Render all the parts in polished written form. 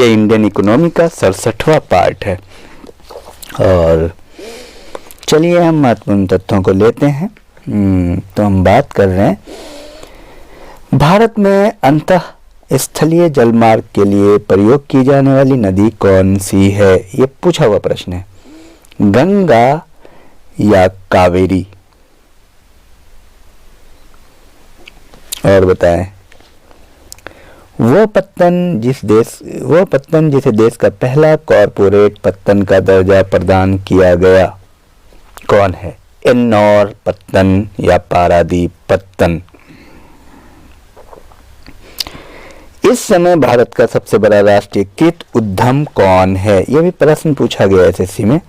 ये Indian economy का 67वां part है। और चलिए हम महत्वपूर्ण तथ्यों को लेते हैं। तो हम बात कर रहे हैं भारत में अंतः स्थलीय जलमार्ग के लिए प्रयोग की जाने वाली नदी कौन सी है। ये पूछा हुआ प्रश्न है, गंगा या कावेरी। और बताएं, वो पत्तन जिसे देश का पहला कॉरपोरेट पत्तन का दर्जा प्रदान किया गया कौन है। एन्नौर पत्तन या पारादीप पत्तन। इस समय भारत का सबसे बड़ा राष्ट्रीयकृत उद्यम कौन है। यह भी प्रश्न पूछा गया एसएससी में।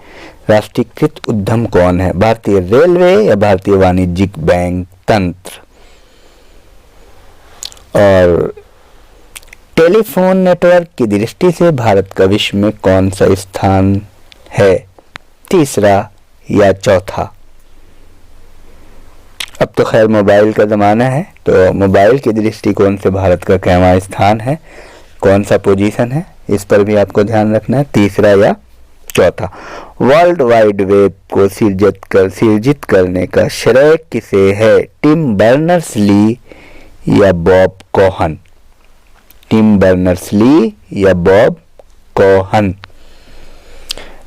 राष्ट्रीयकृत उद्यम कौन है, भारतीय रेलवे या भारतीय वाणिज्यिक बैंक तंत्र। और टेलीफोन नेटवर्क की दृष्टि से भारत का विश्व में कौन सा स्थान है, तीसरा या चौथा। अब तो खैर मोबाइल का ज़माना है, तो मोबाइल के दृष्टिकोण से भारत का कैवा स्थान है, कौन सा पोजीशन है, इस पर भी आपको ध्यान रखना है, तीसरा या चौथा। वर्ल्ड वाइड वेब को सृजित करने का श्रेय किसे है, टिम बर्नर्स-ली या बॉब कोहन। टिम बर्नर्स-ली या बॉब कोहन।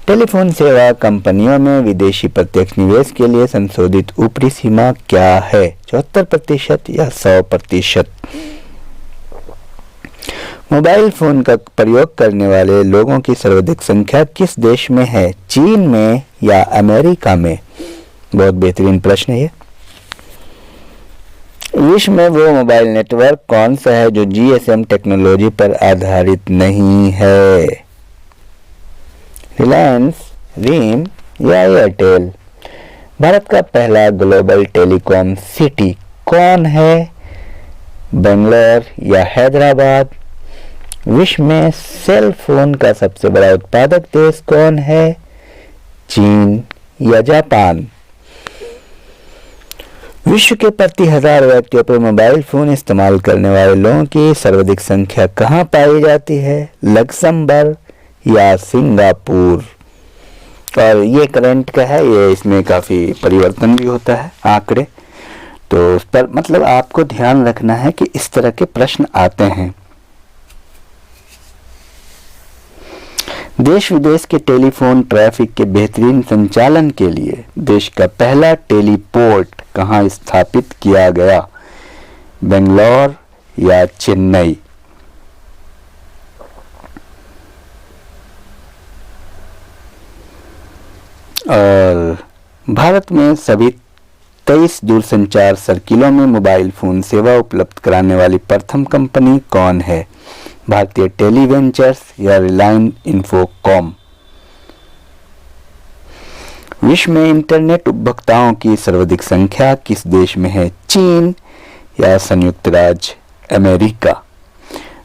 टेलीफोन सेवा कंपनियों में विदेशी प्रत्यक्ष निवेश के लिए संशोधित ऊपरी सीमा क्या है, 74% या 100%। मोबाइल फोन का प्रयोग करने वाले लोगों की सर्वाधिक संख्या किस देश में है, चीन में या अमेरिका में। बहुत बेहतरीन प्रश्न है ये। विश्व में वो मोबाइल नेटवर्क कौन सा है जो जीएसएम टेक्नोलॉजी पर आधारित नहीं है, रिलायंस, रीम या एयरटेल। भारत का पहला ग्लोबल टेलीकॉम सिटी कौन है, बेंगलोर या हैदराबाद। विश्व में सेल फोन का सबसे बड़ा उत्पादक देश कौन है, चीन या जापान। विश्व के प्रति 1000 व्यक्तियों पर मोबाइल फोन इस्तेमाल करने वाले लोगों की सर्वाधिक संख्या कहाँ पाई जाती है, लक्समबर्ग या सिंगापुर। और ये करंट का है, ये इसमें काफ़ी परिवर्तन भी होता है आंकड़े, तो उस पर मतलब आपको ध्यान रखना है कि इस तरह के प्रश्न आते हैं। देश विदेश के टेलीफोन ट्रैफिक के बेहतरीन संचालन के लिए देश का पहला टेलीपोर्ट कहाँ स्थापित किया गया, बेंगलोर या चेन्नई। और भारत में सभी 23 दूरसंचार सर्किलों में मोबाइल फोन सेवा उपलब्ध कराने वाली प्रथम कंपनी कौन है, भारतीय टेलीवेंचर्स या रिलायंस इन्फोकॉम। विश्व में इंटरनेट उपभोक्ताओं की सर्वाधिक संख्या किस देश में है, चीन या संयुक्त राज्य अमेरिका।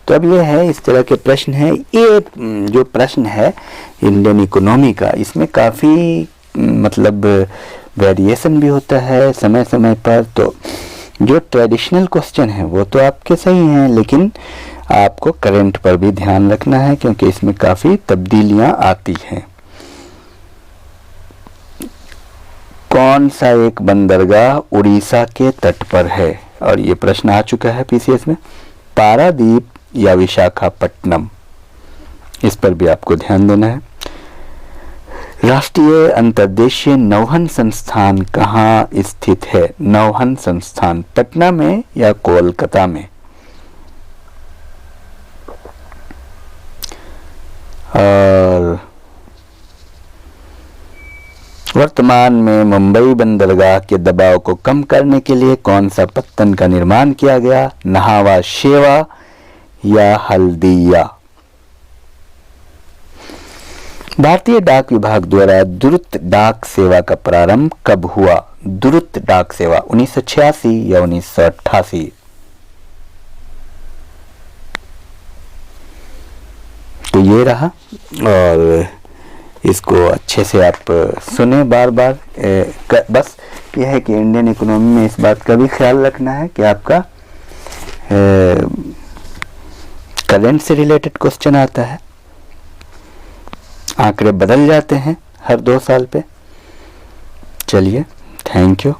तो अब यह है, इस तरह के प्रश्न है। ये जो प्रश्न है इंडियन इकोनॉमी का, इसमें काफ़ी मतलब वेरिएशन भी होता है समय समय पर। तो जो ट्रेडिशनल क्वेश्चन है वो तो आपके सही हैं, लेकिन आपको करंट पर भी ध्यान रखना है क्योंकि इसमें काफ़ी तब्दीलियां आती हैं। कौन सा एक बंदरगाह उड़ीसा के तट पर है, और ये प्रश्न आ चुका है पीसीएस में, पारादीप या विशाखापट्टनम। इस पर भी आपको ध्यान देना है। राष्ट्रीय अंतर्देशीय नौवहन संस्थान कहाँ स्थित है, नौवहन संस्थान पटना में या कोलकाता में। और वर्तमान में मुंबई बंदरगाह के दबाव को कम करने के लिए कौन सा पत्तन का निर्माण किया गया, नहावा शेवा या हल्दिया। भारतीय डाक विभाग द्वारा द्रुत डाक सेवा का प्रारंभ कब हुआ, द्रुत डाक सेवा 1986 या 1988। तो ये रहा, और इसको अच्छे से आप सुने बार बार। बस यह है कि इंडियन इकोनॉमी में इस बात का भी ख्याल रखना है कि आपका करंट से रिलेटेड क्वेश्चन आता है, आंकड़े बदल जाते हैं हर 2 साल पे। चलिए, थैंक यू।